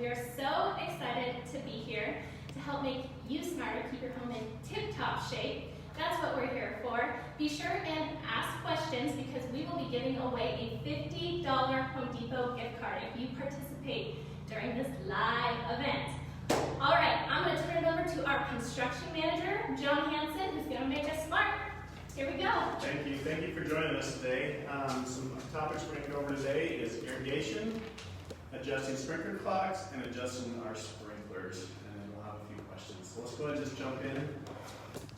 We are so excited to be here to help make you smarter, keep your home in tip-top shape. That's what we're here for. Be sure and ask questions because we will be giving away a $50 Home Depot gift card if you participate during this live event. All right, I'm going to turn it over to our construction manager, John Hansen, who's going to make us smart. Here we go. Thank you for joining us today. Some topics we're going to go over today is irrigation, adjusting sprinkler clocks, and adjusting our sprinklers. And then we'll have a few questions. So let's go ahead and just jump in.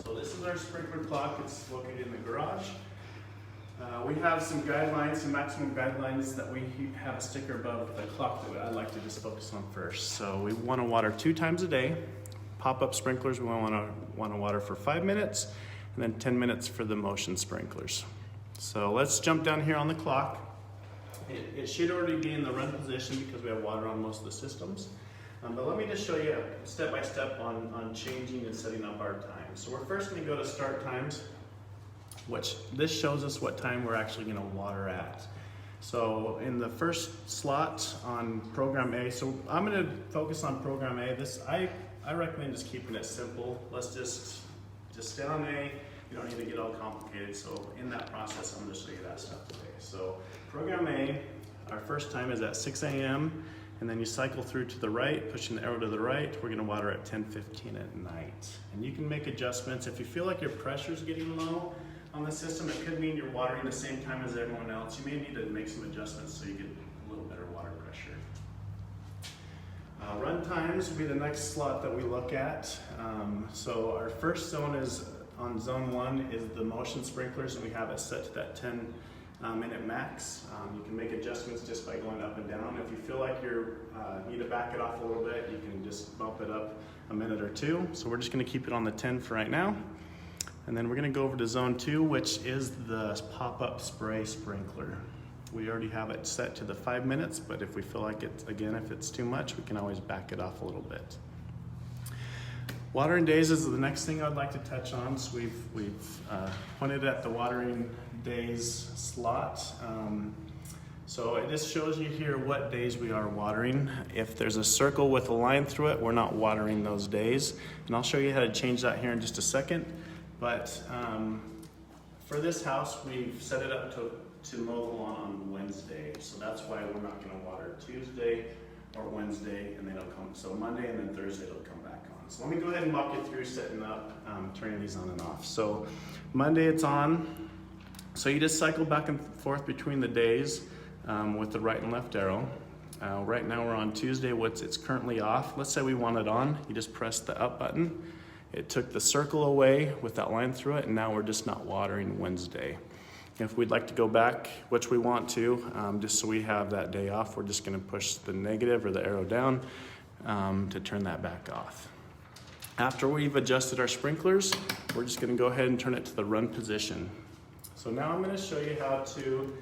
So this is our sprinkler clock. It's located in the garage. We have some guidelines, some maximum guidelines that we have a sticker above the clock that I'd like to just focus on first. So we want to water 2 times a day. Pop-up sprinklers, we want to water for 5 minutes, and then 10 minutes for the motion sprinklers. So let's jump down here on the clock. It should already be in the run position because we have water on most of the systems. But let me just show you step by step on changing and setting up our time. So we're first going to go to start times, which this shows us what time we're actually going to water at. So in the first slot on program A, so I'm going to focus on program A. I recommend just keeping it simple. Let's just stay on A. You don't need to get all complicated. So in that process, I'm going to show you that stuff today. So program A, our first time is at 6 a.m. and then you cycle through to the right, pushing the arrow to the right. We're going to water at 10:15 at night. And you can make adjustments. If you feel like your pressure is getting low on the system, it could mean you're watering the same time as everyone else. You may need to make some adjustments so you get a little better water pressure. Run times will be the next slot that we look at. So our first zone is on zone 1 is the motion sprinklers, and we have it set to that 10-minute max. You can make adjustments just by going up and down. If you feel like you need to back it off a little bit, you can just bump it up a minute or 2. So we're just going to keep it on the 10 for right now. And then we're going to go over to zone 2, which is the pop-up spray sprinkler. We already have it set to the 5 minutes, but if we feel like if it's too much, we can always back it off a little bit. Watering days is the next thing I'd like to touch on. So we've pointed at the watering days slot. So it just shows you here what days we are watering. If there's a circle with a line through it, we're not watering those days. And I'll show you how to change that here in just a second. But for this house, we've set it up to mow the lawn on Wednesday. So that's why we're not going to water Tuesday or Wednesday, and then it'll come. So Monday and then Thursday it'll come back on. So let me go ahead and walk you through setting up, turning these on and off. So Monday it's on. So you just cycle back and forth between the days with the right and left arrow. Right now we're on Tuesday. It's currently off. Let's say we want it on. You just press the up button. It took the circle away with that line through it, and now we're just not watering Wednesday. If we'd like to go back, which we want to, just so we have that day off, we're just going to push the negative or the arrow down to turn that back off. After we've adjusted our sprinklers, we're just going to go ahead and turn it to the run position. So now I'm going to show you how to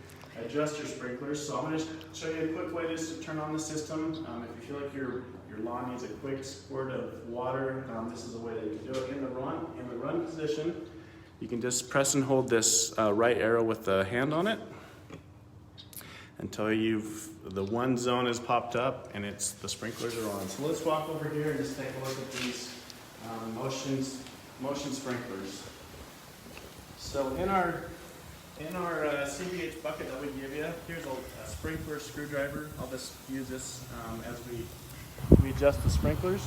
adjust your sprinklers. So I'm going to show you a quick way just to turn on the system. If you feel like your lawn needs a quick squirt of water, this is a way that you can do it. In the run position, you can just press and hold this right arrow with the hand on it until the one zone is popped up and the sprinklers are on. So let's walk over here and just take a look at these motion sprinklers. So in our CBH bucket that we give you, here's a sprinkler screwdriver. I'll just use this as we adjust the sprinklers.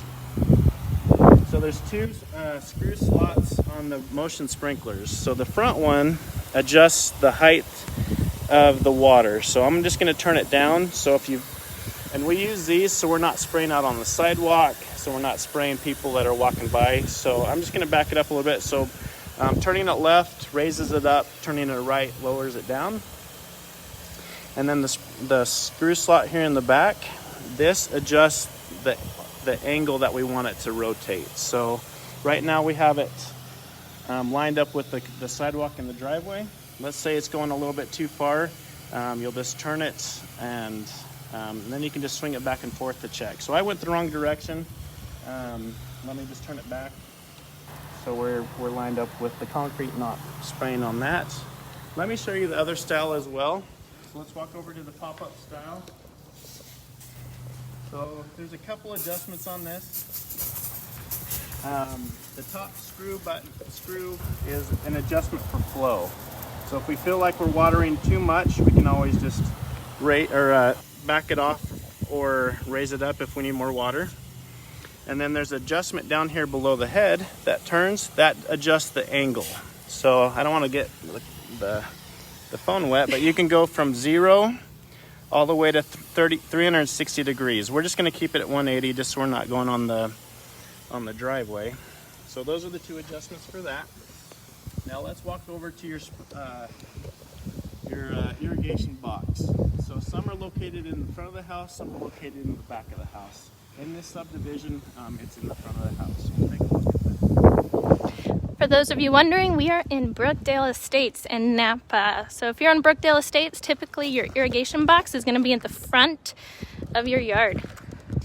So there's 2 screw slots on the motion sprinklers. So the front one adjusts the height of the water. So I'm just going to turn it down. So and we use these so we're not spraying out on the sidewalk, so we're not spraying people that are walking by. So I'm just going to back it up a little bit. So turning it left raises it up, turning it right lowers it down. And then the screw slot here in the back, this adjusts the angle that we want it to rotate. So right now we have it lined up with the sidewalk and the driveway. Let's say it's going a little bit too far. You'll just turn it and then you can just swing it back and forth to check. So I went the wrong direction. Let me just turn it back. So we're lined up with the concrete, not spraying on that. Let me show you the other style as well. So let's walk over to the pop-up style. So there's a couple adjustments on this. The top screw is an adjustment for flow. So if we feel like we're watering too much, we can always just back it off or raise it up if we need more water. And then there's adjustment down here below the head that turns, that adjusts the angle. So I don't want to get the phone wet, but you can go from 0 all the way to 360 degrees. We're just going to keep it at 180 just so we're not going on the driveway. So those are the two adjustments for that. Now let's walk over to your irrigation box. So some are located in the front of the house, some are located in the back of the house. In this subdivision, it's in the front of the house. We'll take a look at that. For those of you wondering, we are in Brookdale Estates in Napa. So if you're on Brookdale Estates, typically your irrigation box is going to be at the front of your yard.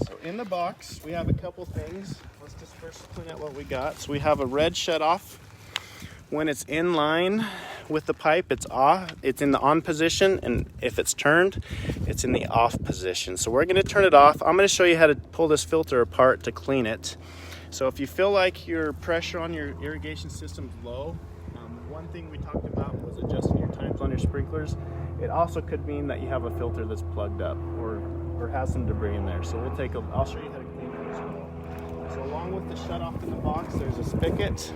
So in the box, we have a couple things. Let's just first clean out what we got. So we have a red shutoff. When it's in line with the pipe, it's off. It's in the on position, and if it's turned, it's in the off position. So we're going to turn it off. I'm going to show you how to pull this filter apart to clean it. So if you feel like your pressure on your irrigation system is low, one thing we talked about was adjusting your times on your sprinklers. It also could mean that you have a filter that's plugged up or has some debris in there. So I'll show you how to clean that as well. So along with the shutoff in the box, there's a spigot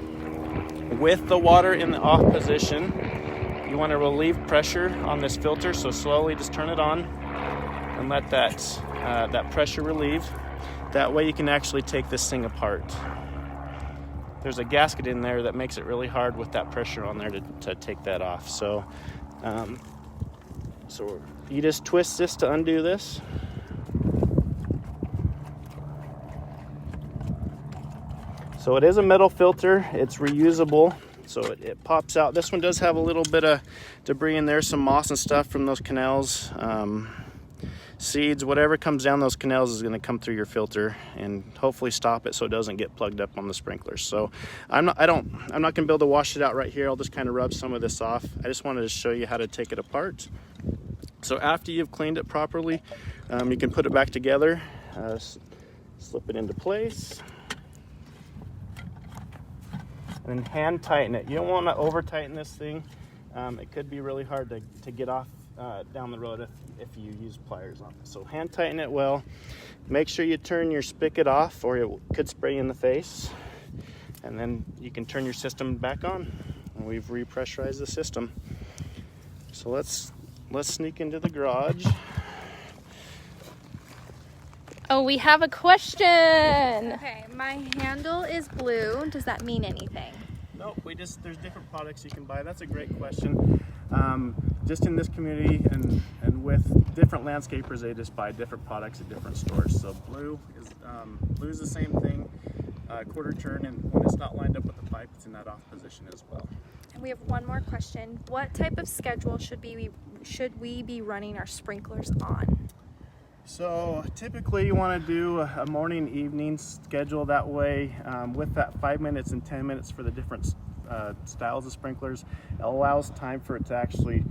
with the water in the off position. You want to relieve pressure on this filter, so slowly just turn it on and let that pressure relieve. That way you can actually take this thing apart. There's a gasket in there that makes it really hard with that pressure on there to take that off. So you just twist this to undo this. So it is a metal filter, it's reusable, so it pops out. This one does have a little bit of debris in there, some moss and stuff from those canals, seeds, whatever comes down those canals is gonna come through your filter and hopefully stop it so it doesn't get plugged up on the sprinklers. So I'm not gonna be able to wash it out right here. I'll just kind of rub some of this off. I just wanted to show you how to take it apart. So after you've cleaned it properly, you can put it back together, slip it into place, and then hand tighten it. You don't want to over tighten this thing. It could be really hard to get off down the road if you use pliers on it. So hand tighten it well. Make sure you turn your spigot off or it could spray you in the face. And then you can turn your system back on. And we've repressurized the system. So let's sneak into the garage. Oh, we have a question. Okay, my handle is blue. Does that mean anything? Nope, there's different products you can buy. That's a great question. Just in this community and with different landscapers, they just buy different products at different stores. So blue is the same thing, quarter turn, and when it's not lined up with the pipe, it's in that off position as well. And we have one more question. What type of schedule should we be running our sprinklers on? So typically you want to do a morning evening schedule. That way with that 5 minutes and 10 minutes for the different styles of sprinklers, it allows time for it to actually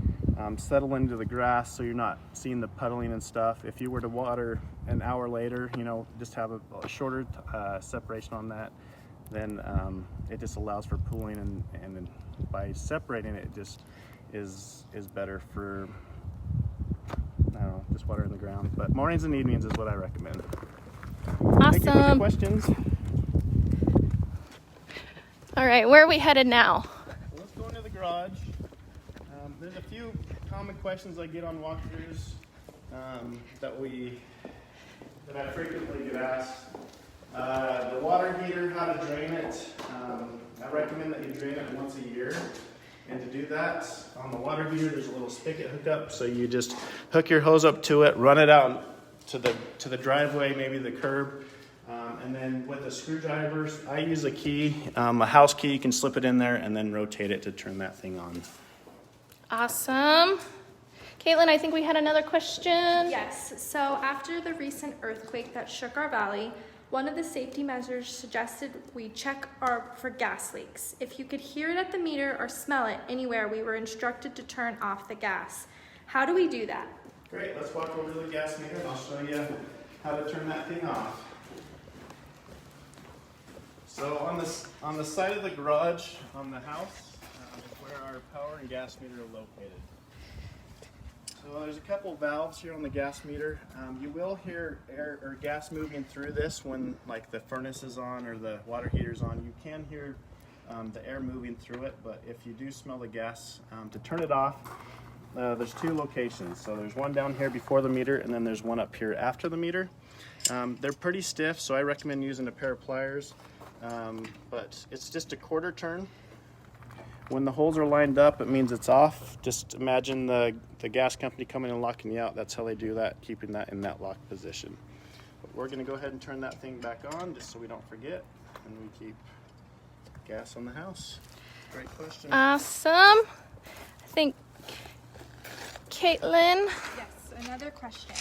settle into the grass so you're not seeing the puddling and stuff. If you were to water an hour later, just have a shorter separation on that, then it just allows for pooling, and by separating it just is better for just water in the ground. But mornings and evenings is what I recommend. Thank you for the questions. All right, where are we headed now? Let's go into the garage. There's a few common questions I get on walkthroughs that I frequently get asked. The water heater, how to drain it. I recommend that you drain it once a year. And to do that, on the water heater, there's a little spigot hookup. So you just hook your hose up to it, run it out to the driveway, maybe the curb. And then with the screwdrivers, I use a key, a house key. You can slip it in there and then rotate it to turn that thing on. Awesome. Caitlin, I think we had another question. Yes, so after the recent earthquake that shook our valley, one of the safety measures suggested we check for gas leaks. If you could hear it at the meter or smell it anywhere, we were instructed to turn off the gas. How do we do that? Great, let's walk over to the gas meter and I'll show you how to turn that thing off. So on the side of the garage on the house is where our power and gas meter are located. So there's a couple valves here on the gas meter. You will hear air or gas moving through this when like the furnace is on or the water heater's on. You can hear the air moving through it, but if you do smell the gas, to turn it off, there's two locations. So there's one down here before the meter, and then there's one up here after the meter. They're pretty stiff, so I recommend using a pair of pliers, but it's just a quarter turn. When the holes are lined up, it means it's off. Just imagine the gas company coming and locking you out. That's how they do that, keeping that in that locked position. But we're gonna go ahead and turn that thing back on just so we don't forget, and we keep gas on the house. Great question. Awesome. I think Caitlin. Yes, another question.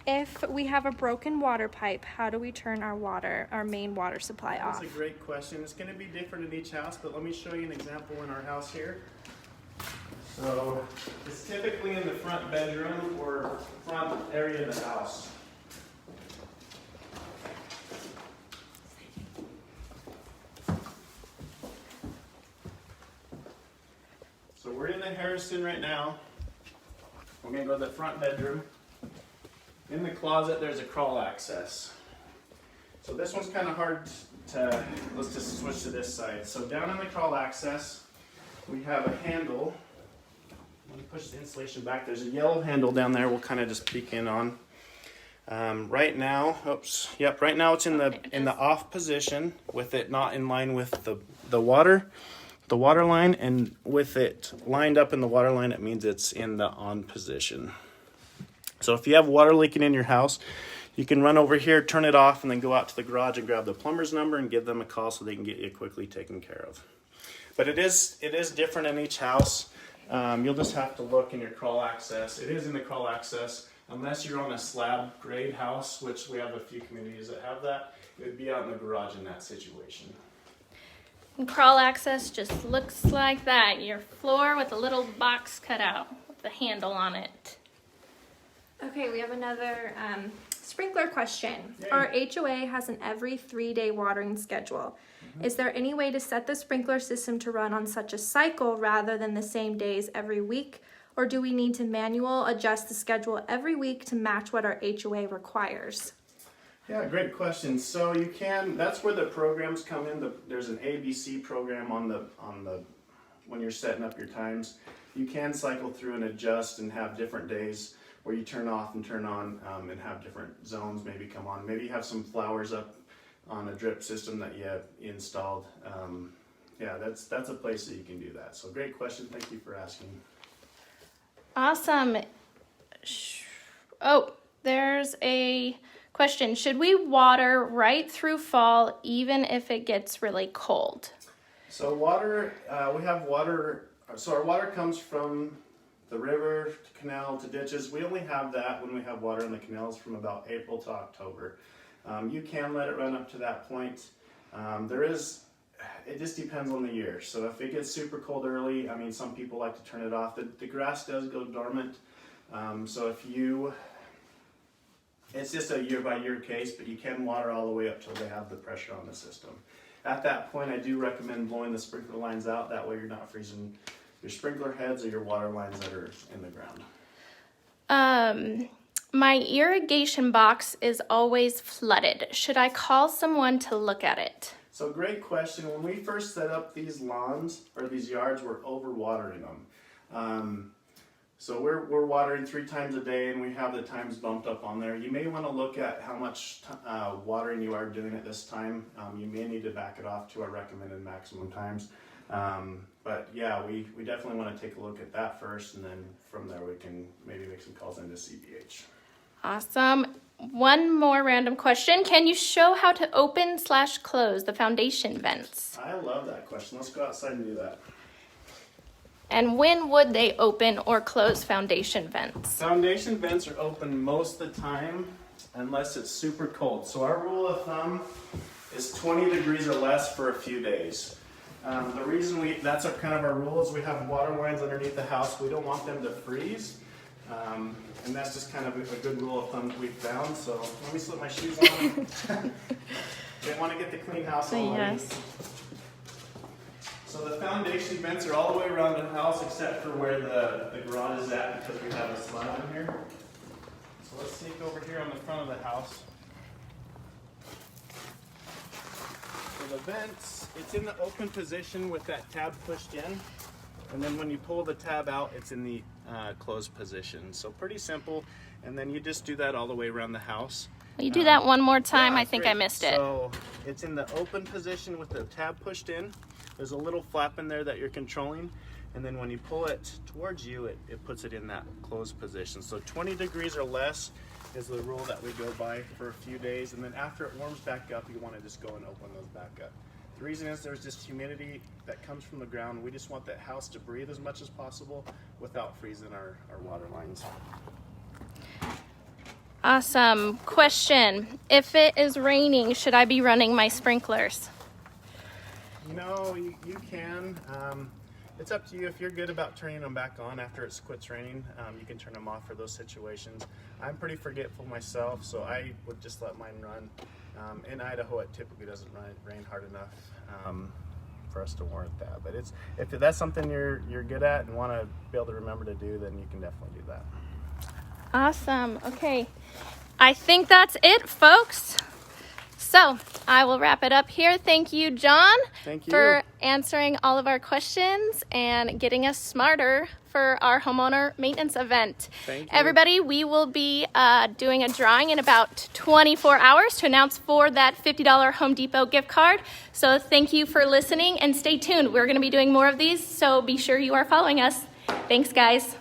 If we have a broken water pipe, how do we turn our main water supply off? That's a great question. It's going to be different in each house, but let me show you an example in our house here. So it's typically in the front bedroom or front area of the house. So we're in the Harrison right now. We're going to go to the front bedroom. In the closet, there's a crawl access. So this one's kind of hard to, let's just switch to this side. So down in the crawl access, we have a handle. Let me push the insulation back. There's a yellow handle down there we'll kind of just peek in on. Right now, right now it's in the off position with it not in line with the water line, and with it lined up in the water line, it means it's in the on position. So if you have water leaking in your house, you can run over here, turn it off, and then go out to the garage and grab the plumber's number and give them a call so they can get you quickly taken care of. But it is different in each house. You'll just have to look in your crawl access. It is in the crawl access. Unless you're on a slab grade house, which we have a few communities that have that, it would be out in the garage in that situation. And crawl access just looks like that. Your floor with a little box cut out with the handle on it. Okay, we have another sprinkler question. Yay. Our HOA has an every 3-day watering schedule. Is there any way to set the sprinkler system to run on such a cycle rather than the same days every week? Or do we need to manual adjust the schedule every week to match what our HOA requires? Yeah, great question. So you can, that's where the programs come in. There's an ABC program on the when you're setting up your times. You can cycle through and adjust and have different days where you turn off and turn on, and have different zones maybe come on. Maybe you have some flowers up on a drip system that you have installed. Yeah, that's a place that you can do that. So great question. Thank you for asking. Awesome. Oh, there's a question. Should we water right through fall even if it gets really cold? So water, we have water, so our water comes from the river, to canal, to ditches. We only have that when we have water in the canals from about April to October. You can let it run up to that point. It just depends on the year. So if it gets super cold early, I mean, some people like to turn it off. The grass does go dormant. So it's just a year by year case, but you can water all the way up till they have the pressure on the system. At that point, I do recommend blowing the sprinkler lines out. That way you're not freezing your sprinkler heads or your water lines that are in the ground. My irrigation box is always flooded. Should I call someone to look at it? So great question. When we first set up these lawns or these yards, we're overwatering them. So we're watering 3 times a day, and we have the times bumped up on there. You may want to look at how much watering you are doing at this time. You may need to back it off to our recommended maximum times. But yeah, we definitely want to take a look at that first, and then from there we can maybe make some calls into CBH. Awesome. One more random question. Can you show how to open/close the foundation vents? I love that question. Let's go outside and do that. And when would they open or close foundation vents? Foundation vents are open most of the time unless it's super cold. So our rule of thumb is 20 degrees or less for a few days. The reason that's kind of our rule is we have water lines underneath the house. We don't want them to freeze. And that's just kind of a good rule of thumb we found. So let me slip my shoes on. They want to get the clean house all ready. Yes. So the foundation vents are all the way around the house except for where the garage is at because we have a slab in here. So let's take over here on the front of the house. So the vents, it's in the open position with that tab pushed in. And then when you pull the tab out, it's in the closed position. So pretty simple. And then you just do that all the way around the house. Will you do that one more time? Yeah, I think great. I missed it. So it's in the open position with the tab pushed in. There's a little flap in there that you're controlling. And then when you pull it towards you, it puts it in that closed position. So 20 degrees or less is the rule that we go by for a few days. And then after it warms back up, you want to just go and open those back up. The reason is there's just humidity that comes from the ground. We just want that house to breathe as much as possible without freezing our water lines. Awesome. Question. If it is raining, should I be running my sprinklers? You know, you can. It's up to you. If you're good about turning them back on after it quits raining, you can turn them off for those situations. I'm pretty forgetful myself, so I would just let mine run. In Idaho, it typically doesn't rain hard enough for us to warrant that. But if that's something you're good at and want to be able to remember to do, then you can definitely do that. Awesome. Okay. I think that's it, folks. So I will wrap it up here. Thank you, John, Thank you. for answering all of our questions and getting us smarter for our homeowner maintenance event. Thank you. Everybody, we will be doing a drawing in about 24 hours to announce for that $50 Home Depot gift card. So thank you for listening and stay tuned. We're going to be doing more of these, so be sure you are following us. Thanks, guys.